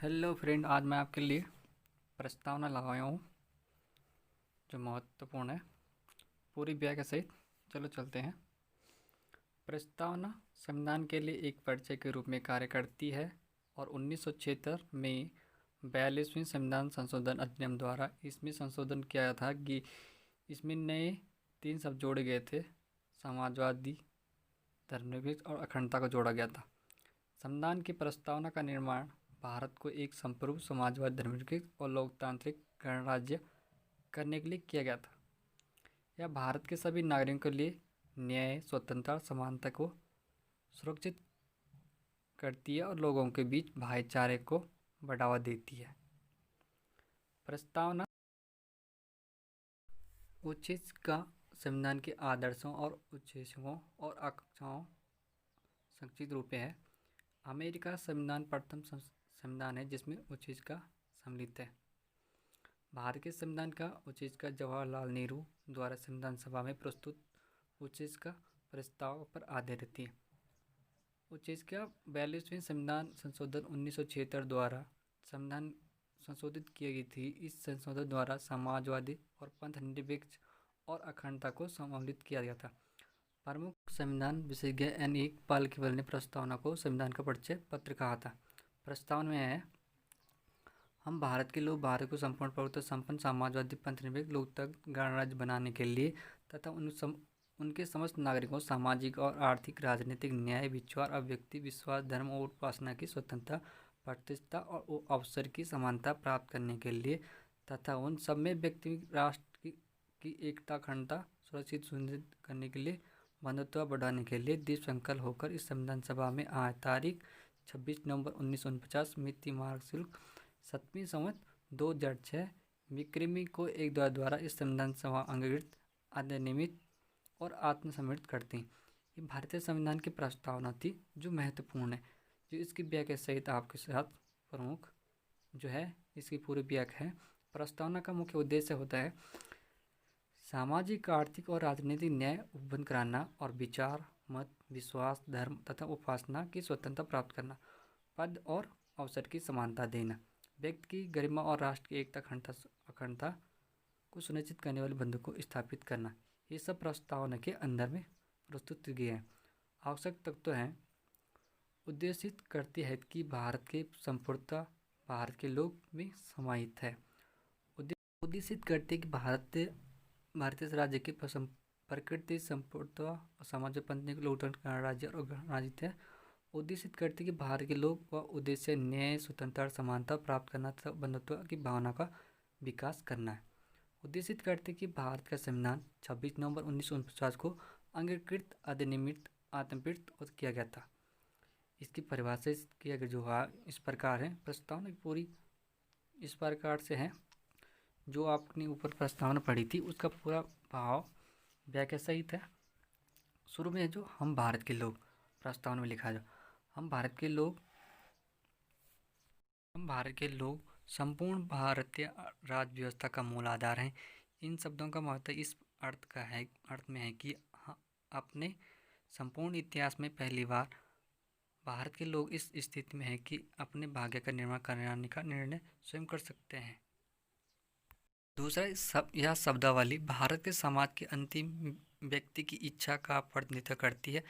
Hello friend, आज मैं आपके लिए प्रस्तावना लाया हूँ जो महत्वपूर्ण है। पूरी व्याख्या सहित चलो चलते हैं। प्रस्तावना संविधान के लिए एक परिचय के रूप में कार्य करती है और 1976 में 42वें संविधान संशोधन अधिनियम द्वारा इसमें संशोधन किया गया था कि इसमें नए 3 शब्द जोड़े गए थे। समाजवादी, धर्मनिरपेक्ष और अखंडता को जोड़ा गया था। संविधान की प्रस्तावना का निर्माण भारत को एक संप्रभु, समाजवादी, धर्मनिरपेक्ष और लोकतांत्रिक गणराज्य करने के लिए किया गया था। यह भारत के सभी नागरिकों के लिए न्याय, स्वतंत्रता, समानता को सुरक्षित करती है और लोगों के बीच भाईचारे को बढ़ावा देती है। प्रस्तावना उद्देश्य का संविधान के आदर्शों और उद्देश्यों और आकांक्षाओं संक्षिप्त रूप में है। अमेरिका संविधान प्रथम संविधान है जिसमें उद्देश्य का सम्मिलित है। भारत के संविधान का उद्देश्य का जवाहरलाल नेहरू द्वारा संविधान सभा में प्रस्तुत उद्देश्य का प्रस्ताव पर आधारित है। उद्देश्य का 42वें संविधान संशोधन 1976 द्वारा संविधान संशोधित की गई थी। इस संशोधन द्वारा समाजवादी और पंथ निरपेक्ष और अखंडता को सम्मिलित किया गया था। प्रमुख संविधान विशेषज्ञ N.E. पालकीवाल ने प्रस्तावना को संविधान का परिचय पत्र कहा था। प्रस्तावना में है, हम भारत के लोग भारत को संपूर्ण प्रभुत्व संपन्न समाजवादी पंथ निरपेक्ष लोकतंत्र गणराज्य बनाने के लिए तथा उनके समस्त नागरिकों सामाजिक और आर्थिक, राजनीतिक न्याय, विचार, अभिव्यक्ति, विश्वास, धर्म और उपासना की स्वतंत्रता, प्रतिष्ठा और अवसर की समानता प्राप्त करने के लिए तथा उन सब में व्यक्ति राष्ट्र की एकता, अखंडता सुरक्षित सुनिश्चित करने के लिए बंधुत्व बढ़ाने के लिए दृढ़ संकल्प होकर इस संविधान सभा में आज तारीख 26 नवंबर 1949 मिति मार्ग शुल्क 7वीं संवत 2006 विक्रमी को एक द्वारा इस संविधान सभा अंगीकृत, अधिनियमित और आत्मसम्मिलित करती। ये भारतीय संविधान की प्रस्तावना थी जो महत्वपूर्ण है, जो इसकी व्याख्या सहित आपके साथ प्रमुख जो है इसकी पूरी व्याख्या है। प्रस्तावना का मुख्य उद्देश्य होता है सामाजिक, आर्थिक और राजनीतिक न्याय उपलब्ध कराना और विचार, मत, विश्वास, धर्म तथा उपासना की स्वतंत्रता प्राप्त करना, पद और अवसर की समानता देना, व्यक्ति की गरिमा और राष्ट्र की एकता, अखंडता को सुनिश्चित करने वाले बंधु को स्थापित करना। ये सब प्रस्तावना के अंदर में प्रस्तुत किए हैं। आवश्यक तत्व हैं। उद्देशित करती है कि भारत के संपूर्णता भारत के लोग में समाहित है। उद्देशित करती है कि भारतीय राज्य की प्रकृति संपूर्णता और सामाजिक पंथ लोकतंत्र गणराज्य और गणराज्य है। उद्देशित करती है कि भारत के लोग व उद्देश्य न्याय, स्वतंत्रता, समानता प्राप्त करना तथा बंधुत्व की भावना का विकास करना है। उद्देशित करते कि भारत का संविधान 26 नवंबर 1949 को अंगीकृत, अधिनियमित, आत्मप्रतिष्ठित और किया गया था। इसकी परिभाषा किया गया जो है इस प्रकार है। प्रस्तावना की पूरी इस प्रकार से है। जो आपने ऊपर प्रस्तावना पढ़ी थी उसका पूरा भाव व्याख्या सहित है। शुरू में जो हम भारत के लोग प्रस्तावना में लिखा जाए, हम भारत के लोग संपूर्ण भारतीय राज्य व्यवस्था का मूल आधार हैं। इन शब्दों का महत्व इस अर्थ में है कि अपने संपूर्ण इतिहास में पहली बार भारत के लोग इस स्थिति में हैं कि अपने भाग्य का निर्माण कराने का निर्णय स्वयं कर सकते हैं। दूसरा यह शब्दावली भारत के समाज के अंतिम व्यक्ति की इच्छा का प्रतिनिधित्व करती है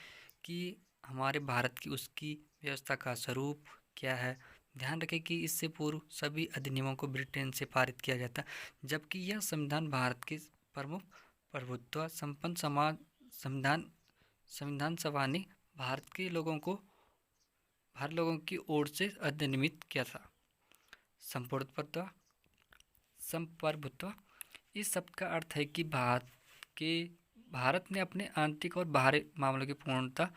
कि हमारे भारत की उसकी व्यवस्था का स्वरूप क्या है। ध्यान रखें कि इससे पूर्व सभी अधिनियमों को ब्रिटेन से पारित किया गया था, जबकि यह संविधान भारत के प्रमुख प्रभुत्व संपन्न संविधान सभा ने भारत लोगों की ओर से अधिनियमित किया था। संप्रभुत्व इस शब्द का अर्थ है कि भारत ने अपने आंतरिक और बाहरी मामलों की पूर्णता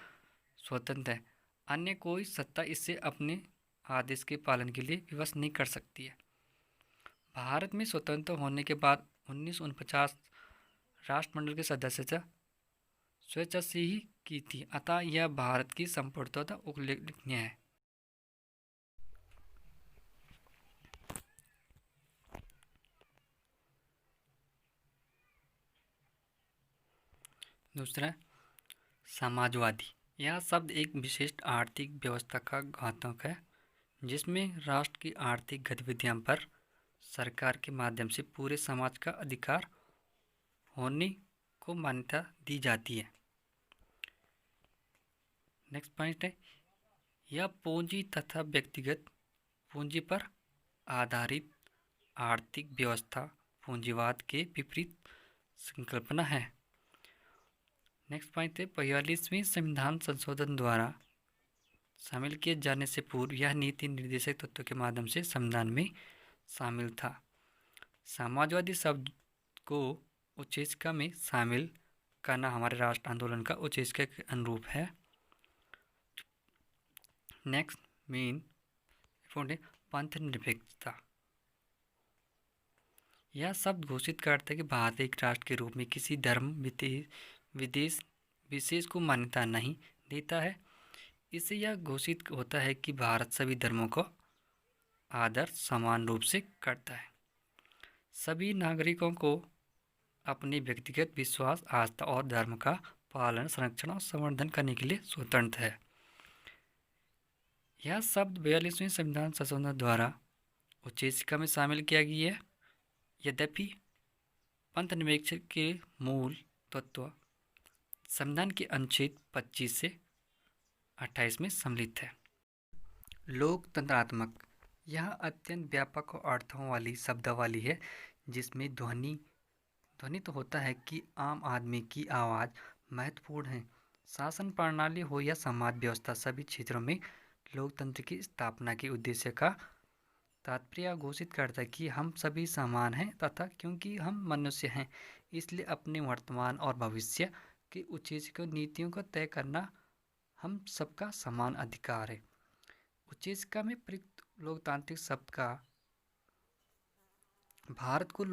स्वतंत्र है। अन्य कोई सत्ता इससे अपने आदेश के पालन के लिए विवश नहीं कर सकती है। भारत में स्वतंत्र होने के बाद 1949 राष्ट्रमंडल के सदस्यता स्वेच्छा से ही की थी, अतः यह भारत की संपूर्णता उल्लेखनीय है। दूसरा, समाजवादी। यह शब्द एक विशिष्ट आर्थिक व्यवस्था का घातक है जिसमें राष्ट्र की आर्थिक गतिविधियों पर सरकार के माध्यम से पूरे समाज का अधिकार होने को मान्यता दी जाती है। नेक्स्ट पॉइंट है, यह पूंजी तथा व्यक्तिगत पूंजी पर आधारित आर्थिक व्यवस्था पूंजीवाद के विपरीत संकल्पना है। नेक्स्ट पॉइंट है, 42वें संविधान संशोधन द्वारा शामिल किए जाने से पूर्व यह नीति निर्देशक तत्वों के माध्यम से संविधान में शामिल था। समाजवादी शब्द को उच्चशिक्षा में शामिल करना हमारे राष्ट्र आंदोलन का उच्चशिक्षा के अनुरूप है। नेक्स्ट मेन पॉइंट है, पंथ निरपेक्षता। यह शब्द घोषित करता है कि भारत एक राष्ट्र के रूप में किसी धर्म विदेश विशेष को मान्यता नहीं देता है। इससे यह घोषित होता है कि भारत सभी धर्मों को आदर समान रूप से करता है। सभी नागरिकों को अपने व्यक्तिगत विश्वास, आस्था और धर्म का पालन, संरक्षण और संवर्धन करने के लिए स्वतंत्र है। यह शब्द 42वें संविधान संशोधन द्वारा उच्चशिक्षा में शामिल किया गया है। यद्यपि पंथ निरपेक्षता के मूल तत्व संविधान के अनुच्छेद 25 से 28 में सम्मिलित है। लोकतंत्रात्मक, यह अत्यंत व्यापक और अर्थों वाली शब्दावली है जिसमें ध्वनि तो होता है कि आम आदमी की आवाज़ महत्वपूर्ण है। शासन प्रणाली हो या समाज व्यवस्था, सभी क्षेत्रों में लोकतंत्र की स्थापना के उद्देश्य का तात्पर्य घोषित करता है कि हम सभी समान हैं तथा क्योंकि हम मनुष्य हैं इसलिए अपने वर्तमान और भविष्य के उद्देश्य नीतियों को तय करना हम सबका समान अधिकार है। उच्चशिक्षा में प्रयुक्त लोकतांत्रिक शब्द का भारत को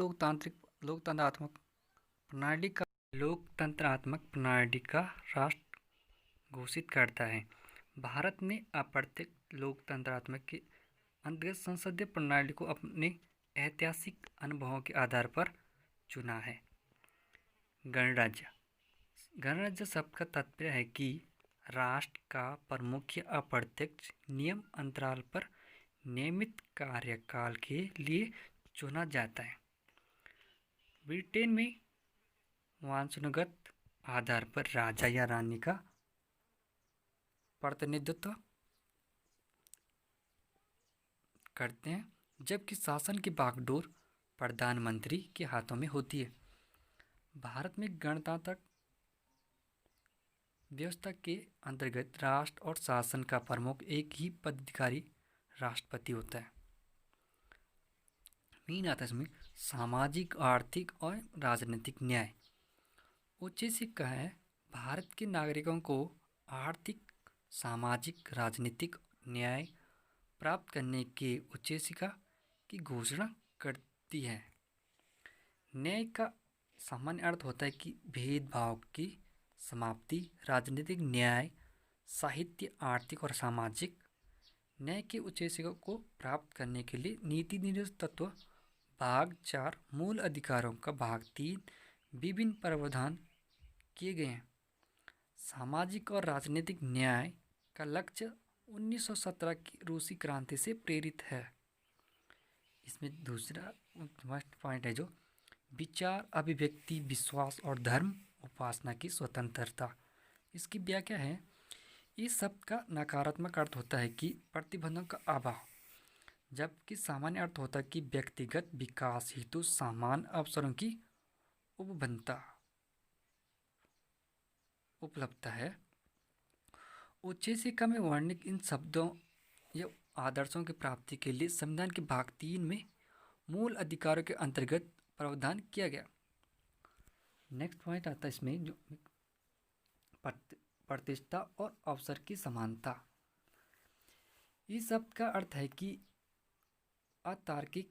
लोकतंत्रात्मक प्रणाली का राष्ट्र घोषित करता है। भारत ने अप्रत्यक्ष लोकतंत्रात्मक के अंतर्गत संसदीय प्रणाली को अपने ऐतिहासिक अनुभवों के आधार पर चुना है। गणराज्य शब्द का तात्पर्य है कि राष्ट्र का प्रमुख या अप्रत्यक्ष नियम अंतराल पर नियमित कार्यकाल के लिए चुना जाता है। ब्रिटेन में वंशानुगत आधार पर राजा या रानी का प्रतिनिधित्व करते हैं, जबकि शासन की बागडोर प्रधानमंत्री के हाथों में होती है। भारत में गणतंत्र व्यवस्था के अंतर्गत राष्ट्र और शासन का प्रमुख एक ही पदाधिकारी राष्ट्रपति होता है। मेन आता है इसमें सामाजिक, आर्थिक और राजनीतिक न्याय। उच्चशिक्षा है भारत के नागरिकों को आर्थिक, सामाजिक, राजनीतिक न्याय प्राप्त करने के उच्चशिक्षा की घोषणा करती है। न्याय का सामान्य अर्थ होता है कि भेदभाव की समाप्ति, राजनीतिक न्याय, साहित्य, आर्थिक और सामाजिक न्याय के उद्देश्य को प्राप्त करने के लिए नीति निर्देशक तत्व भाग 4 मूल अधिकारों का भाग 3 विभिन्न प्रावधान किए गए हैं। सामाजिक और राजनीतिक न्याय का लक्ष्य 1917 की रूसी क्रांति से प्रेरित है। इसमें दूसरा फर्स्ट पॉइंट है जो विचार, अभिव्यक्ति, विश्वास और धर्म उपासना की स्वतंत्रता। इसकी व्याख्या है, इस शब्द का नकारात्मक अर्थ होता है कि प्रतिबंधों का अभाव, जबकि सामान्य अर्थ होता है कि व्यक्तिगत विकास हेतु समान अवसरों की उपलब्धता है। उच्चशिक्षा में वर्णित इन शब्दों या आदर्शों की प्राप्ति के लिए संविधान के भाग 3 में मूल अधिकारों के अंतर्गत प्रावधान किया गया। नेक्स्ट पॉइंट आता है इसमें जो प्रतिष्ठा और अवसर की समानता। इस शब्द का अर्थ है कि अतार्किक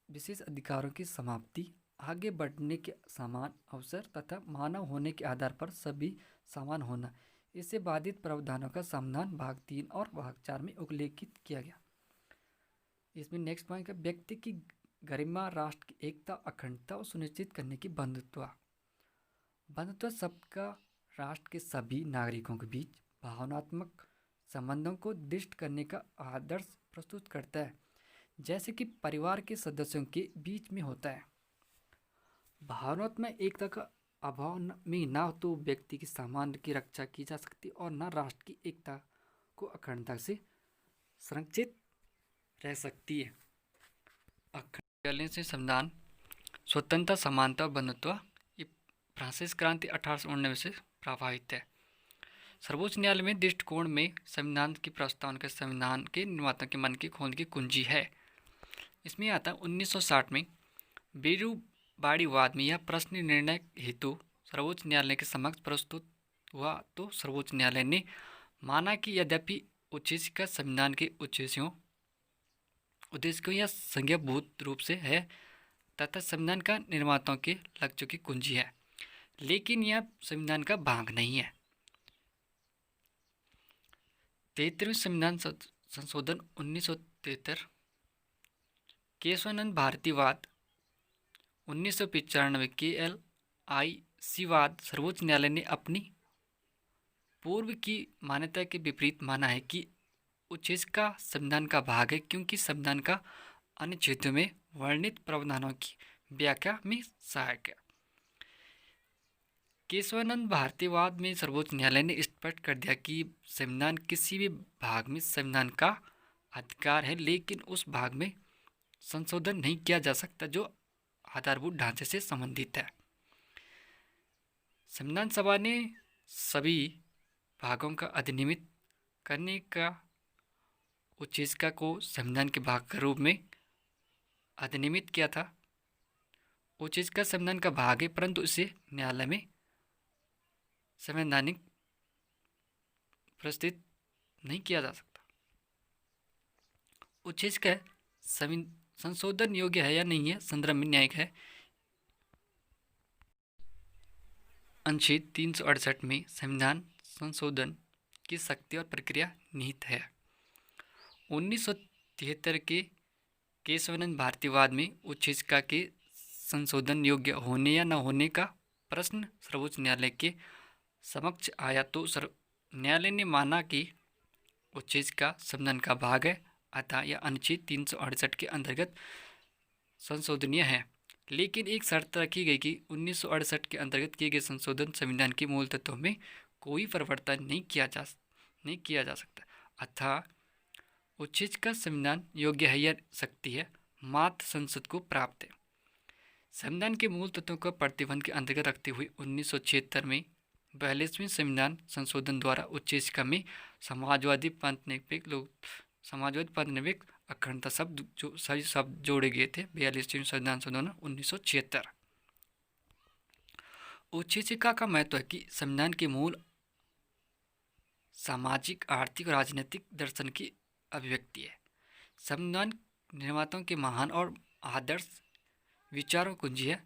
विशेष अधिकारों की समाप्ति, आगे बढ़ने के समान अवसर तथा मानव होने के आधार पर सभी समान होना। इससे बाधित प्रावधानों का समाधान भाग 3 और भाग 4 में उल्लेखित किया गया। इसमें नेक्स्ट पॉइंट है व्यक्ति की गरिमा, राष्ट्र की एकता, अखंडता और सुनिश्चित करने की बंधुत्व शब्द का राष्ट्र के सभी नागरिकों के बीच भावनात्मक संबंधों को निर्दिष्ट करने का आदर्श प्रस्तुत करता है, जैसे कि परिवार के सदस्यों के बीच में होता है। भावनात्मक एकता का अभाव में ना तो व्यक्ति की सामान्य की रक्षा की जा सकती और ना राष्ट्र की एकता को अखंडता से संरक्षित रह सकती है। अखंड से संविधान स्वतंत्रता, समानता और बंधुत्व, ये फ्रांसिस क्रांति 1889 से प्रभावित है। सर्वोच्च न्यायालय में दृष्टिकोण में संविधान की प्रस्तावना के संविधान के निर्माता के मन की खोज की कुंजी है। इसमें आता 1960 में बेरूबाड़ीवाद में यह प्रश्न निर्णय हेतु सर्वोच्च न्यायालय के समक्ष प्रस्तुत हुआ तो सर्वोच्च न्यायालय ने माना कि यद्यपि उद्देश्य का संविधान के उद्देश्य को यह संज्ञाभूत रूप से है तथा संविधान का निर्माताओं के लक्ष्यों की कुंजी है, लेकिन यह संविधान का भाग नहीं है। 73वें संविधान संशोधन 1973, केशवानंद भारतीवाद 1995, KLIC वाद, सर्वोच्च न्यायालय ने अपनी पूर्व की मान्यता के विपरीत माना है कि उद्देश्य का संविधान का भाग है, क्योंकि संविधान का अन्य क्षेत्रों में वर्णित प्रावधानों की व्याख्या में सहायक है। केशवानंद भारतीवाद में सर्वोच्च न्यायालय ने स्पष्ट कर दिया कि संविधान किसी भी भाग में संविधान का अधिकार है, लेकिन उस भाग में संशोधन नहीं किया जा सकता जो आधारभूत ढांचे से संबंधित है। संविधान सभा ने सभी भागों का अधिनियमित करने का उद्देश्य को संविधान के भाग के रूप में अधिनियमित किया था। उद्देश्य का संविधान का भाग है, परंतु इसे न्यायालय में संवैधानिक प्रस्तुत नहीं किया जा सकता। उद्देश्य का संशोधन योग्य है या नहीं है, संदर्भ में न्यायिक है। अनुच्छेद 368 में संविधान संशोधन की शक्ति और प्रक्रिया निहित है। 1973 के केशवानंद भारतीवाद में उद्देश्य के संशोधन योग्य होने या न होने का प्रश्न सर्वोच्च न्यायालय के समक्ष आया तो न्यायालय ने माना कि उद्देश्य का संविधान का भाग है, अतः यह अनुच्छेद 368 के अंतर्गत संशोधनीय है। लेकिन एक शर्त रखी गई कि 1968 के अंतर्गत किए गए संशोधन संविधान के मूल तत्वों में कोई परिवर्तन नहीं किया जा सकता, अतः उद्देश्य का संविधान योग्य है या शक्ति है मात्र संसद को प्राप्त है। संविधान के मूल तत्वों का प्रतिबंध के अंतर्गत रखते हुए 1976 में 42वें संविधान संशोधन द्वारा उद्देश्य में समाजवादी पंथ अखंडता सही शब्द जोड़े गए थे। 42वें संविधान संशोधन 1976। उद्देश्य का महत्व है कि संविधान के मूल सामाजिक, आर्थिक और राजनीतिक दर्शन की अभिव्यक्ति है। संविधान निर्माताओं के महान और आदर्श विचारों कुंजी है।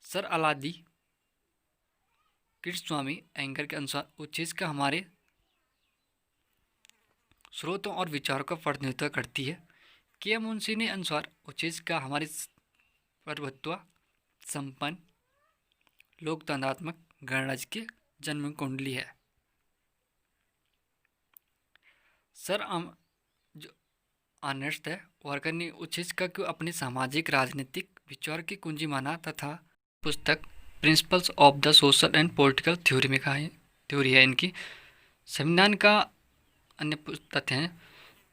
सर अलादी कृष्णस्वामी अयंगर के अनुसार उद्देश्य का हमारे स्रोतों और विचारों का प्रतिनिधित्व करती है। के मुंशी ने अनुसार उद्देश्य का हमारे प्रभुत्व संपन्न लोकतंत्रात्मक गणराज्य के जन्म कुंडली है। सर अर्नेस्ट वाकर ने उद्देश्य को अपने सामाजिक राजनीतिक विचार की कुंजी माना तथा पुस्तक principles of the social and political theory में कहा है, थ्योरी है इनकी। संविधान का अन्य तथ्य हैं।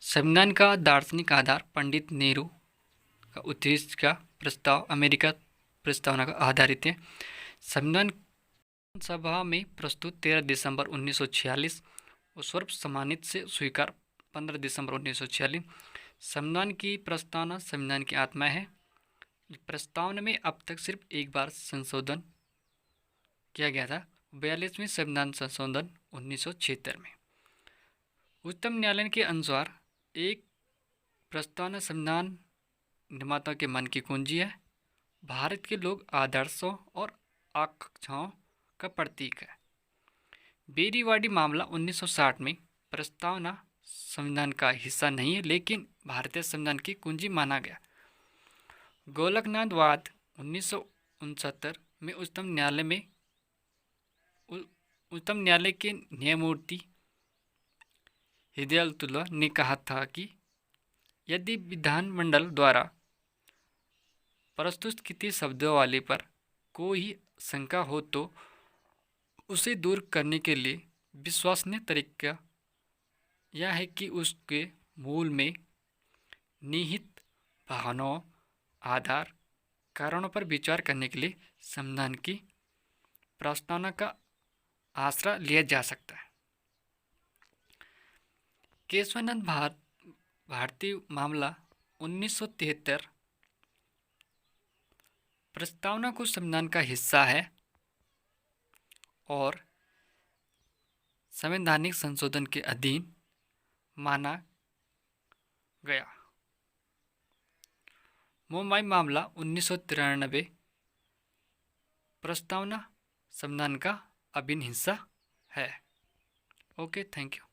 संविधान का दार्शनिक आधार पंडित नेहरू का उद्देश्य का प्रस्ताव अमेरिका प्रस्तावना का आधारित है। संविधान सभा में प्रस्तुत 13 दिसंबर 1946 और सर्वसम्मति से स्वीकार 15 दिसंबर 1946। संविधान की प्रस्तावना संविधान की आत्मा है। प्रस्तावना में अब तक सिर्फ एक बार संशोधन किया गया था, 42वें संविधान संशोधन 1976 में। उच्चतम न्यायालय के अनुसार एक प्रस्तावना संविधान निर्माताओं के मन की कुंजी है, भारत के लोक आदर्शों और आकांक्षाओं का प्रतीक है। बेरीवाडी मामला 1960 में प्रस्तावना संविधान का हिस्सा नहीं है, लेकिन भारतीय संविधान की कुंजी माना गया। गोलकनाथ वाद 1969 में उच्चतम न्यायालय के न्यायमूर्ति हिदायतुल्लाह ने कहा था कि यदि विधानमंडल द्वारा प्रस्तुत किसी शब्दावली पर कोई शंका हो तो उसे दूर करने के लिए विश्वसनीय तरीका यह है कि उसके मूल में निहित भावनाओं, आधार, कारणों पर विचार करने के लिए संविधान की प्रस्तावना का आसरा लिया जा सकता है। केशवानंद भारतीय मामला 1973 प्रस्तावना को संविधान का हिस्सा है और संवैधानिक संशोधन के अधीन माना गया। मुंबई मामला 1993 प्रस्तावना संविधान का अभिन्न हिस्सा है। Okay, thank you.